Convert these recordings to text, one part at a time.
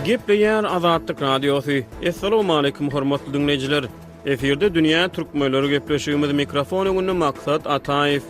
Gepleýär Azatlyk Radiosu. Assalamu alaykum hormatly dinleyijiler. Eferde dünýä türkmenleri gepleşigimiz mikrofon öňünde maksat Ataýew.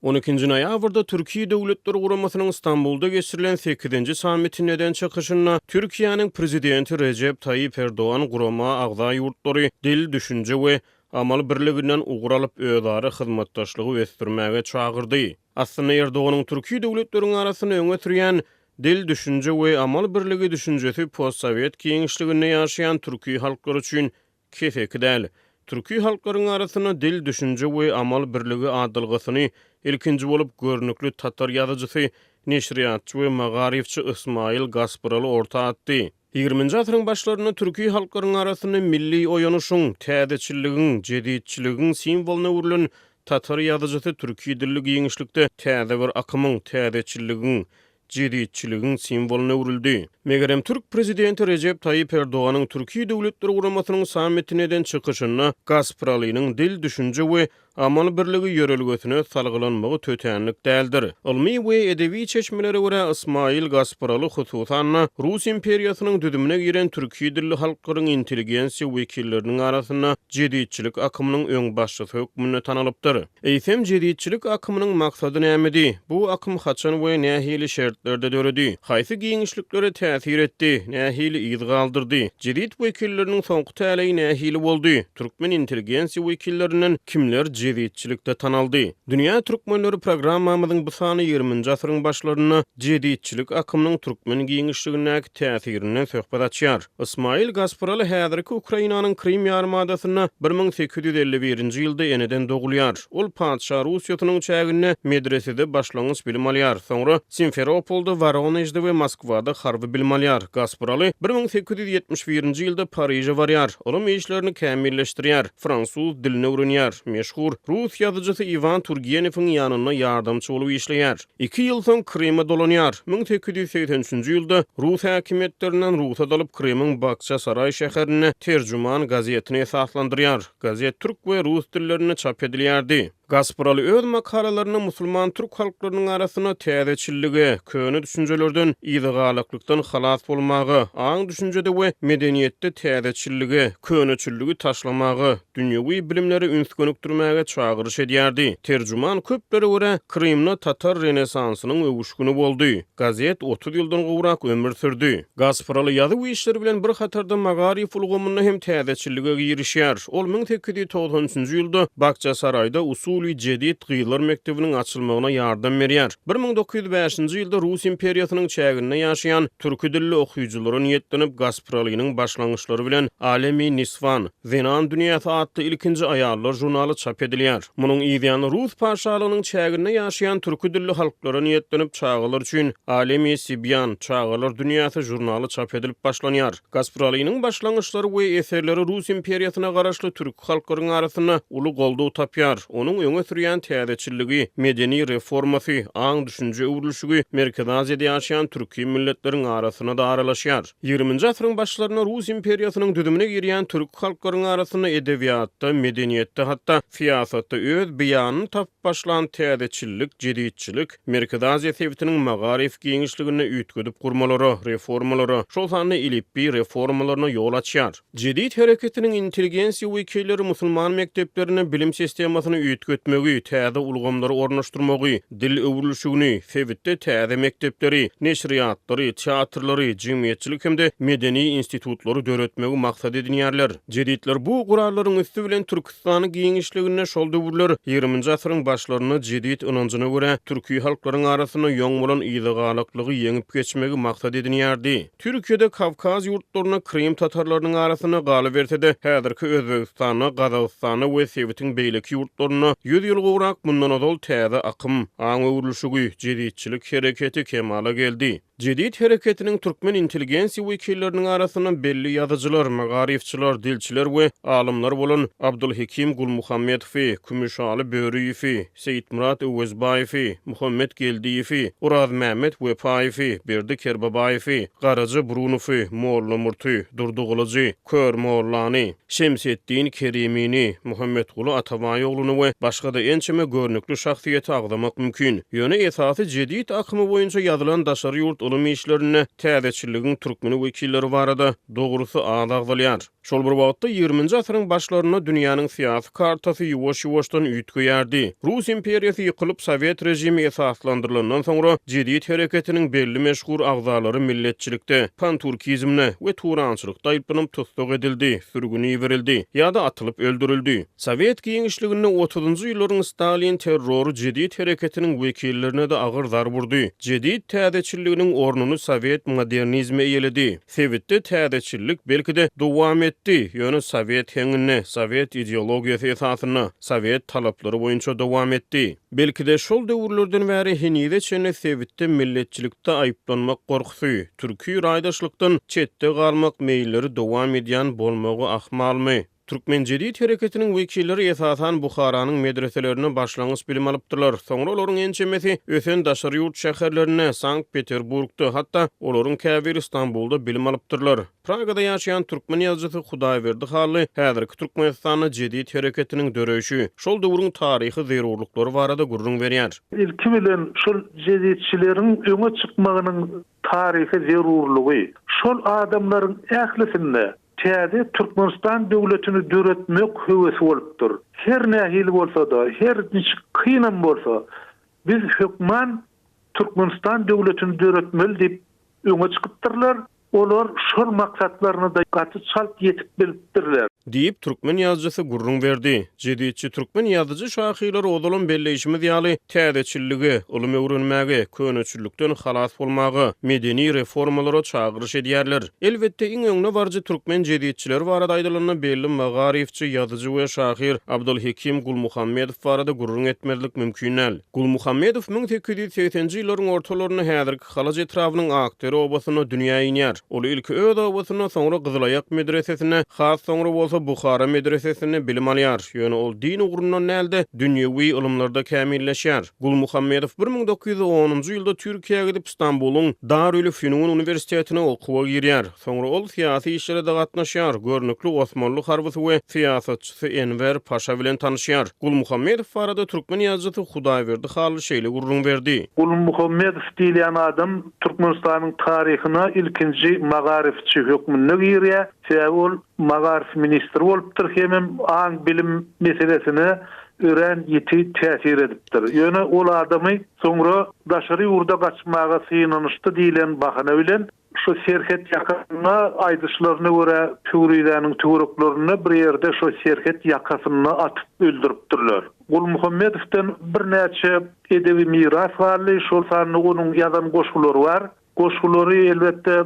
12-nji noýabrda Türkiýe Döwletleri Guramasynyň Istanbulda geçirilen 8-nji sammitinden çykyşyna Türkiýanyň prezidenti Recep Tayyip Erdoğan gurama agza ýurtlary dil, düşünje we amal birliginden uğralyp özara hyzmatdaşlygy ösdürmäge çagyrdy. Aslında Erdoğanyň Türkiýe döwletleriň arasyny öňe sürýän dil, düşünje we amal birligi düşünjesi postsovet kiňişliginde ýaşaýan türki halklary üçin kefek däl. Türki halklaryň arasyna dil, düşünje we amal birligi adylgysyny ilkinji bolup görnükli tatar ýazyjysy, neşriýatçy we magarifçi Ismail Gasparaly orta atdy. 20-nji asyryň başlaryny türki halklaryň arasyny milli oýanyşyň, täzeçiligiň, jedidçiligiň simwoluny urulan tatar ýazyjysy türki dilli giňişlikde täze bir akymyň, täzeçiligiň, jedidçiligiň simwoluny uruldy. Megerem Türk prezidenti Recep Tayyip Erdoğanyň Türkiýe Döwletleri Guramasynyň sammitininden çykyşyna Gasparalynyň dil, düşünje we amal birligi ýörelgesine salgylanmagy tötenlik däldir. Ilmi we edebi çeşmelere görä Ismail Gasparaly hususan Rus imperiýasynyň düdümine giren türki dilli halklaryň intelligensiýa wekilleriniň arasyna jedidçilik akymynyň öň başçysy hökmüne tanalypdyr. Eýsem jedidçilik akymynyň maksady nämedi? Bu akym haçan we nähili şertlerde döredi? Haýsy giňişliklere täsir etdi? Nähili ýygy galdyrdy? Jedid wekilleriniň soňky täleği nähili boldy? Türkmen intelligensiýa wekillerinden kimler jedidçilikde tanaldy? Dünýä türkmenleri programmamyzyň bu sany 20-nji asyryň başlaryna jedidçilik akymynyň türkmen giňişligine täsirinden söhbet açýar. Ismail Gasparaly häzirki Ukrainanyň Krim ýarymadasyna 1851-nji ýylda eneden dogulýar. Ol padşah Russiýasynyň çägine medresede başlangyç bilim alýar. Soňra Simferopolda, Voronejde we Moskwada harby bilim alýar. Gasparaly 1871-nji ýylda Paryja barýar. Olam işlerini kämilleşdirýär. Fransuz dilini öwrenýär. Meşhur Rus ýazyjysy Ivan Turgenewiň ýanyna ýardamçy bolup işleýär. 2 ýyl soň Krym'a dolanýar. 1883-nji ýylda Rus häkimetlerinden ruhsat alyp Krymyň Bakça Saray şäherine terjüman gazetini esaslandyrýar. Gazet türk we rus dillerinde çap edilýärdi. Gasparaly öz makalalaryny musulman türk halklarynyň arasyna täzeçilligi, köne düşünjelerden ýygygalyklykdan halas bolmagy, aň düşünjede we medeniýetde täzeçilligi, köneçilligi taşlamagy, dünýäwi bilimleri ünsgönükdirmäge çagyryş edýärdi. Terjüman köplere görä Krymna tatar renesansynyň öwüşgüni boldy. Gazet 30 ýyldan gowrak ömür sürdi. Gasparaly ýazy işleri bilen bir hatarda magarif ulgamyny hem täzeçillige girişýär. Ol 1893-nji ýylda Bakça Sarayda usul jedid gyýlar mektebiniň açylmagyna ýardam berýär. 1905-nji ýylda Rus imperiýasynyň çägine ýaşaýan türki dilli okuýjulary niýetlenip Gasparalynyň başlangyçlary bilen Alemi Nisvan, Zenan dünýäsi adly ilkinji aýallar jurnaly çap edilýär. Munyň ýa-da Rus paşalygynyň çägine ýaşaýan türki dilli halklara niýetlenip çağılar üçin Alemi Sibyan, çağılar dünýäsi jurnaly çap edilip başlanýar. Gasparalynyň başlangyçlary we eserleri Rus imperiýasyna garaşly türk halklarynyň arasyna uly goldaw tapýar. Onuň öňe sürýän täzeçilligi, medeni reformasy, aň düşünje urulşugy Merkez Aziýada ýaşaýan türki milletleriň arasyna da aralaşýar. 20-nji asyryň başlaryna Rus imperiýasynyň düdümine girýän türk halklarynyň arasyna edebiýatda, medeniýetde, hatda siýasatda öz beýanyny tapyp başlan täzeçillik, jedidçilik, Merkez Aziýa sewitiniň magarif giňişligine üýtgedip gurmalary, reformalary, şol sany ilipbi reformalaryna ýol açýar. Jedid hereketiniň intelligensiýa wekilleri musulman mekteplerine bilim sistemasyny üýtgetmegi, täze ulgamlary ornaşdyrmagy, dil öwrülüşigini, sewitde täze mektepleri, neşriýatlary, teatrlary, jemgyýetçilik hemde medeni institutlary döretmegi maksat edinýärler. Jedidler bu gurallaryň üstü bilen Türkistany giňişligine şol döwürler 20-nji asyryň başlaryna jedid ynanjyna görä türki halklaryň arasyna ýoň bolan ýygygalyklygy ýeňip geçmegi maksat edinýärdi. Türkiýede Kavkaz ýurtlaryna Krym tatarlarynyň arasyna galyp berse-de häzirki Özbegistana, Gazagystana we Sewitiň beýleki ýurtlaryna 100 ýyl gowrak mundan ozal täze akym, aň öwrülüşigi, jedidçilik hereketi kemala geldi. Jedid hereketiniň türkmen intelligensiýa wekilleriniň arasyna belli ýazyjylar, magarifçiler, dilçiler we alymlar bolan Abdulhakim Gulmuhammedow, Kümüşaly Böreýew, Seyit Murat Öwezbaýew, Muhammed Geldiýew, Uraz Mehmet Wepaýew, Berdi Kerbabaýew, Garaja Brunow, Molla Murty, Durdugylyjy, Kör Mollany, Şemseddin Kerimini, Muhammed Gulu Atabaýogluny we başga-da ençeme görnükli şahsiýeti agdamak mümkin. Ýöne esasy jedid akymy boýunça ýazylan daşary ýurt ulymy işlerine täzeçiligiň türkmeni wekilleri barada dogrusy az agdalýar. Şol bir wagtda 20-nji asyryň başlaryna dünýäniň syýasy kartasy ýuwaş-ýuwaşdan üýtgeýärdi. Rus imperiýasy ýykylyp Sowet rejimi esaslandyrylandan soňra jedid hereketiniň belli meşhur agzalary milletçilikde panturkizmne we turançylykda aýyplanıp tutsak edildi, sürgüni berildi ýa-da atylyp öldürildi. Sowet giňişliginde 30-njy ýyllaryň Stalin terroru jedid hereketiniň wekillerine de agyr zar burdy. Jedid täzeçiliginiň ornuny Sowet modernizmi eýeledi. Sowetde täzeçilik belkide dowam etdi. Ýöne Sowet heňine, Sowet ideologiýasy esasyna, Sowet talaplary boýunça dowam etdi. Belkide şol döwürlerden bäri henide çene Sowetde milletçilikde aýyplanmak gorkusy, türki raýdaşlykdan çetde galmak meýilleri dowam edýän bolmagy ahmalmy? Türkmen jedid hereketiniň wekilleri esasan Buharanyň medreselerini başlangyç bilim alypdylar. Soňra olaryň ençemesi ösen daşary ýurt şäherlerine, Sankt-Peterburgda, hatda olaryň käbir Istanbulda bilim alypdyrlar. Pragada ýaşaýan türkmen ýazgysy Hudaýberdi Haly häzirki Türkmenistanyň jedid hereketiniň döreşi, şol döwrüň taryhy zerurlyklary barada gurrun berýär. İlki bilen şol jedidçileriň öňe çykmagynyň taryhy zerurlygy, şol adamlaryň ählisinde täze Türkmenistan döwletini döretmek höwesi bolupdyr. Her nähili bolsa da, her niç kynam bolsa, biz hökman Türkmenistan döwletini döretmeli diýip öňe çykypdyrlar. Olar şol maksatlaryny da gaty çalt ýetip bilipdirler. Diýip türkmen ýazgysy gurrun berdi. Jedidçi türkmen ýazgyjy şahyýlary odalan belleşimi ýaly täzeçilligi, uly öwrenmäge, könüçlükden halas bolmagy, medeni reformalara çagyryş edýärler. Elbetde iň öňüne barjy türkmen jedidçiler barada aýdylanan belli magarifçi ýazyjy we şahyr Abdulhakim Gulmuhammedow barada gurrun etmerlik mümkinel. Gulmuhammedow 1880-nji ýyllaryň ortalaryna häzirki Halaç etrawynyň akteri obasyna dünýä iner. Ol ilki öz obasyna soňra Gyzylaýak medresesine, has soňra bolsa Buhara medresesine bilim alýar. Ýöne ol din ugrundan näde dünýäwi ilmlerde kämilleşýär. Gulmuhammedow 1910-njy ýylda Türkiýeге gidip Istanbulyň Darül Fünun Universitetine okuwa girýär. Soňra ol syýasy işlerde gatnaşýar. Görnükli Osmanly harbysy we syýasatçysy Enver Paşa bilen tanışýar. Gulmuhammedow barada türkmen ýazgysy Hudaýberdi Haly şeýle gurrun berdi. Gulmuhammedow diýilen adam Türkmenistanyň taryhyna ilkinji magarifçi hökmünde girýär. Ol magarif ministri bolupdyr, hemem an bilim meselesine ören ýeti täsir edipdir. Ýöne ol adamy soňra daşary ýurda gaçmaga syýnanyşdy diýilen bahana bilen şu serhet ýakasyna aýdyşlaryna görä Püriýanyň töwereklerini bir ýerde şu serhet ýakasyna atyp öldüripdirler. Gulmuhammedowdan bir näçe edebi miras barly, şol sany onuň ýazan goşgulary bar. Goşgulary elbetde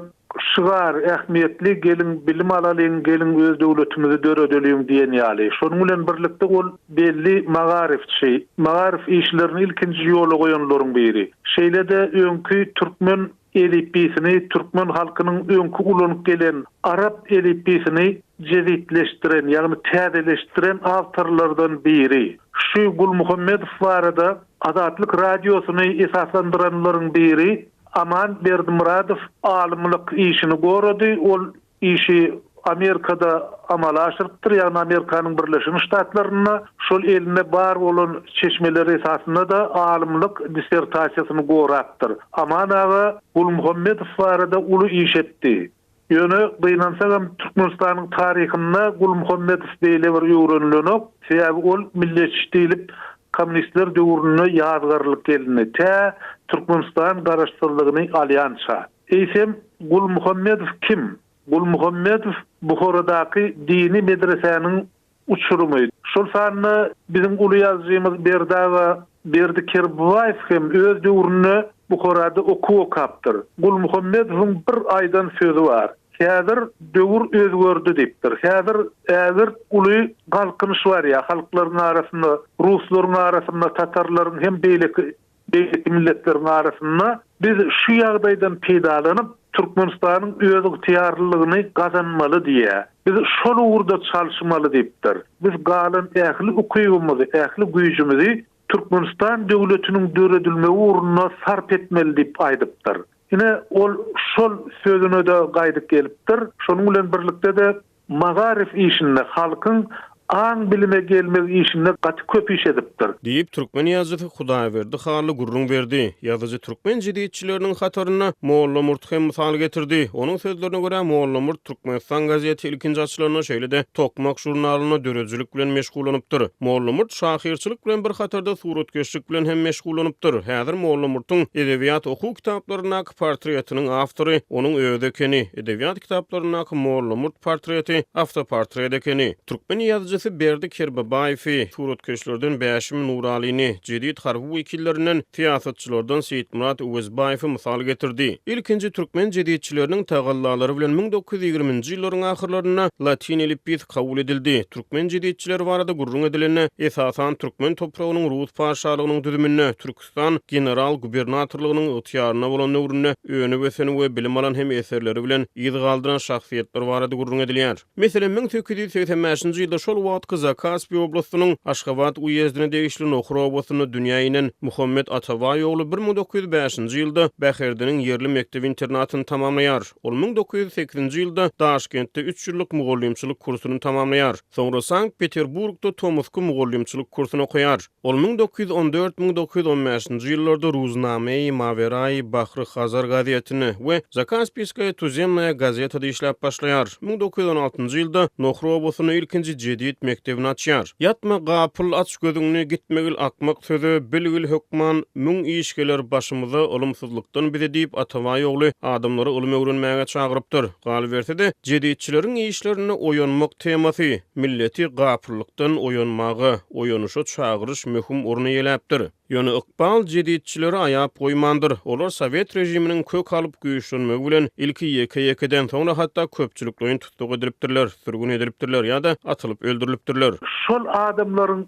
şygar, ähmiýetli, gelin bilim alalyň, gelin öz döwletimizi döredeliň diýen ýaly. Şonuň bilen birlikde ol belli magarifçi, magarif işlerini ilkinji ýola goýanlaryň biri. Şeýlede öňkü türkmen elippisini, türkmen halkynyň öňkü ulanyp gelen arap elippisini jedidleşdiren, ýagny täzeleşdiren awtorlardan biri. Şu Gulmuhammedow barada Azatlyk radiosyny esaslandyranlaryň biri Aman Berdimuradov alımlyk işini gördi. Ol işi Amerikada amal aşyrdyr, ýagny Amerikanyň Birleşik Ştatlaryna şol eline bar bolan çeşmeler esasyna da alımlyk dissertasiýasyny goratdyr. Aman aga Gulmuhammedow barada uly iş etdi. Ýöne gynansa Türkmenistanyň taryhyna Gulmuhammedow diýile bir ýöwrenlenok, sebäbi ol milletçi diýilip komünistler döwrüne ýazgarlyk geldi. Türkmenistan garaşdyrlygyny alýansa. Eýsem Gulmuhammedow kim? Gulmuhammedow Buharadaky dini medreseniň uçurumy. Şol sany bizim uly ýazgymyz Berdi Kerbaýew hem öz döwrüne Buharada okapdyr. Gulmuhammedowyň bir aýdan sözi bar. Häzir döwür özgördi diýipdir. Häzir uly galkynyş bar ýa, halklaryň arasynda, ruslaryň arasynda, tatarlaryň hem beýleki milletleriň arasynda biz şu ýagdaýdan peýdalanyp Türkmenistanyň öz ýetiýarlygyny gazanmaly diýe. Biz şol ugrda çalyşmaly diýipdir. Biz galan ähli ukýgymyzy, ähli güýjümizi Türkmenistan döwletiniň döredilmegi ugruna sarp etmeli diýip aýdypdyr. Yine ol şol sözüne de gaýdyp gelipdir. Şonuň bilen birlikde de magarif işinde halkyň aň bilime gelmek işinde gaty köp iş edipdir. Diýip türkmen ýazyjy Hudaýberdi Harly gurrun berdi. Ýazyjy türkmen jediýetçileriniň hataryna Molla Murt hem mysal getirdi. Onuň sözlerine görä Molla Murt Türkmenistan gazeti ilkinji açylaryna şeýle-de Tokmak jurnalyna dörejilik bilen meşgulanypdyr. Molla Murt şahyrçylyk bilen bir hatarda suratkeşlik bilen hem meşgulanypdyr. Häzir Molla Murt'un edebiýat okuw kitaplaryna portretining awtory onuň özi ekeni. Edebiýat kitaplaryna Molla Murt portreti awtoportret ekeni. Türkmen ýazyjysy Berdi Kerbabaýew suratkeşlerden Bäşim Nuralyny, jedid harby wekillerinden siýasatçylardan Seyitmurat Uwezbaýew mysal getirdi. İlkinji türkmen jediýetçileriniň tagallalary bilen 1920-nji ýyllaryň ahyrlaryna latin elifbis kabul edildi. Türkmen jediýetçileri barada gurrun edilen esasan türkmen topragynyň Rus paşalygynyň düzümine, Türkistan general gubernatorlygynyň ýetýärine bolan nöwrüne öňe weseni we bilim alan hem eserleri bilen ýygy galdyran şahsiýetler barada gurrun edilýär. Meselem 1885-nji ýylda şol wagtky Zakaspy oblastynyň Aşgabat uyezdine degişli Nohur obasyny dünýäinen Muhammed Ataway ogly 1905-nji ýylda Bäherdiniň yerli mektebi internatyny tamamlaýar. Ol 1908-nji ýylda Daşkentde 3 ýyllyk mugallimçilik kursuny tamamlaýar. Soňra Sankt Peterburgda Tomsky mugallimçilik kursuny okuýar. Ol 1914-1915-nji ýyllarda Ruzname-i Maverai Bahry Hazar gazetini we Zakaspyskaya tuzemnaya gazetada işläp başlaýar. 1916-njy ýylda Nohur obasyny ilkinji jediýet mektebini açýar. Yatma gapyl aç gözüňni gitmegil akmak sözü bilgil hökman müň işgeler başymyza olumsuzlukdan bize diýip Ataway ogly adamlary ulum öwrenmäge çagyrypdyr. Gal berse-de jediýetçileriň işlerini oýanmak temasy milleti gapyrlykdan oýanmagy, oýanuşa çagyryş möhüm orny ýeläpdir. Ýöne ykbal jediýetçileri aýap goýmandyr. Olar Sowet rejiminiň kök alyp güýçlenmegi bilen ilki ýeke-ýekeden soňra hatda köpçüliklerini tutduk edilipdirler, sürgün edilipdirler ýa-da atylyp öldürilipdirler. Şol Adamlaryň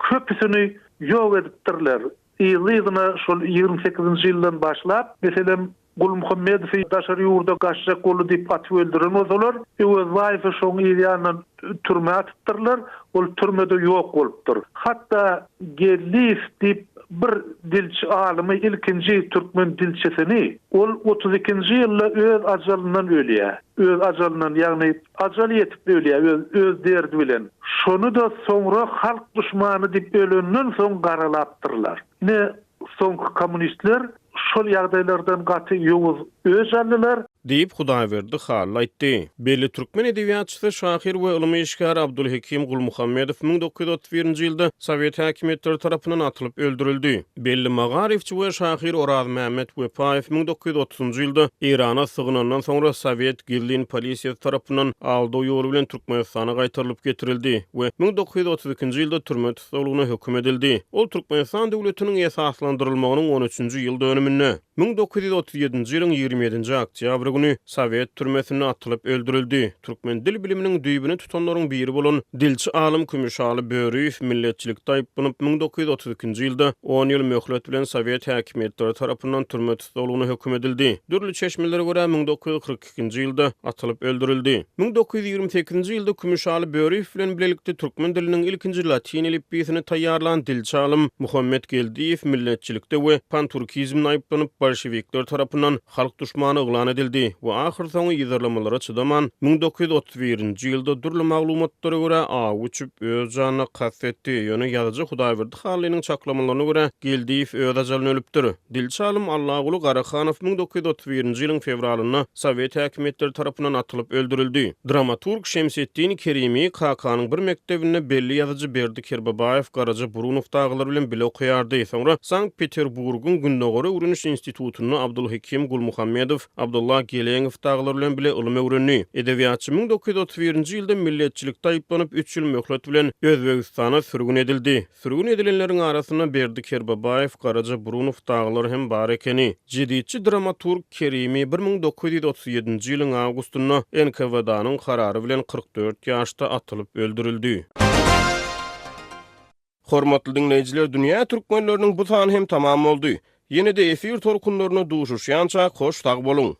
köpüsini ýok edipdirler. Ýylyna şol 28-nji ýyldan başlap, meselem Gulmuhammedow daşary ýurda gaçjak bolu diýip atyp öldüren bolsalar, Uwezbaýew şoň ýerden türme atypdyrlar, ol türmede ýok bolupdyr. Hatda Gelif diýip bir dilçi alymy ilkinji türkmen dilçisini ol 32-nji ýylda öz ajalyndan ölýär. Öz ajalyndan, ýagny ajal ýetip ölýär öz derdi bilen. Şonu da soňra halk düşmany diýip ölenden soň garalapdyrlar. Ne soňky kommunistler şol ýagdaýlardan gaty ýowuz öz aldylar diýip Hudaýberdi Harly aýtdy. Belli türkmen edebiýatçysy şahyr we ulymy işgär Abdulhakim Gulmuhammedow 1931-nji ýylda Sowet häkimetleri tarapyndan atylyp öldürildi. Belli magarifçi we şahyr Oraz Mehmet Wepaýew 1930-njy ýylda Irana sygynandan soňra Sowet Gillin polisiýasy tarapyndan aldyğı ýoly bilen Türkmenistana gaýtarylyp getirildi we 1932-nji ýylda türme tutulgyna hökm edildi. Ol Türkmenistan döwletiniň esaslandyrylmagynyň 13-nji ýyl dönümine 1937-nji ýylyň 27-nji oktýabr güni Sowet türmesine atylyp öldürildi. Türkmen dil biliminiň düýbüni tutanlaryň biri bolan dilçi alim Kümüşaly Böreýew milletçilikde aýyplanıp 1932-nji ýylda 10 ýyl möhlet bilen Sowet häkimetleri tarapyndan türme tutulgyna hökm edildi. Dürli çeşmelere görä 1942-nji ýylda atylyp öldürildi. 1928-nji ýylda Kümüşaly Böreýew bilen birlikde türkmen diliniň ilkinji latin elifbisini taýýarlanan dilçi alim Muhammed Geldiýew milletçilikde we pan-türkizmde aýyplanıp bolşewikler tarapyndan halk düşmany ýylan edildi we ahir soňy ýyzarlamalara çydaman 1931-nji ýylda durly maglumatlara görä aw uçup öz janyna kastetdi. Ýöne ýazyjy Hudaýberdi Harlynyň çaklamalaryna görä Geldiýew öz ajalyny ölüpdir. Dilçi alim Allaguly Garakanow 1931-nji ýylyň fevralyna Sowet häkimetleri tarapyndan atylyp öldürildi. Dramaturg Şemsetdin Kerimi KK-nyň bir mektebinde belli ýazyjy Berdi Kerbabaýew Garaja Burunow daglar bilen bile okuýardy. Soňra Sankt Peterburgyň Gündogary Uruniş institutuny Abdulhakim Gulmuhammedow, Abdullah Geleňew daglar bilen bile ulymy öwrenýär. Edebiýatçy 1931-nji ýylda milletçilikde aýyplanıp 3 ýyl möhlet bilen Özbegistana sürgün edildi. Sürgün edilenleriň arasyna Berdi Kerbabaýew, Garaja Burunow daglar hem bar ekeni. Jediýetçi dramaturg Kerimi 1937-nji ýylyň awgustyna NKVD-nyň karary bilen 44 ýaşda atylyp öldürildi. Hormatly dinleýijiler, dünýä türkmenleriniň bu sany hem tamam boldy. Ýene-de efir tolkunlaryna duşuşýança hoş tag boluň.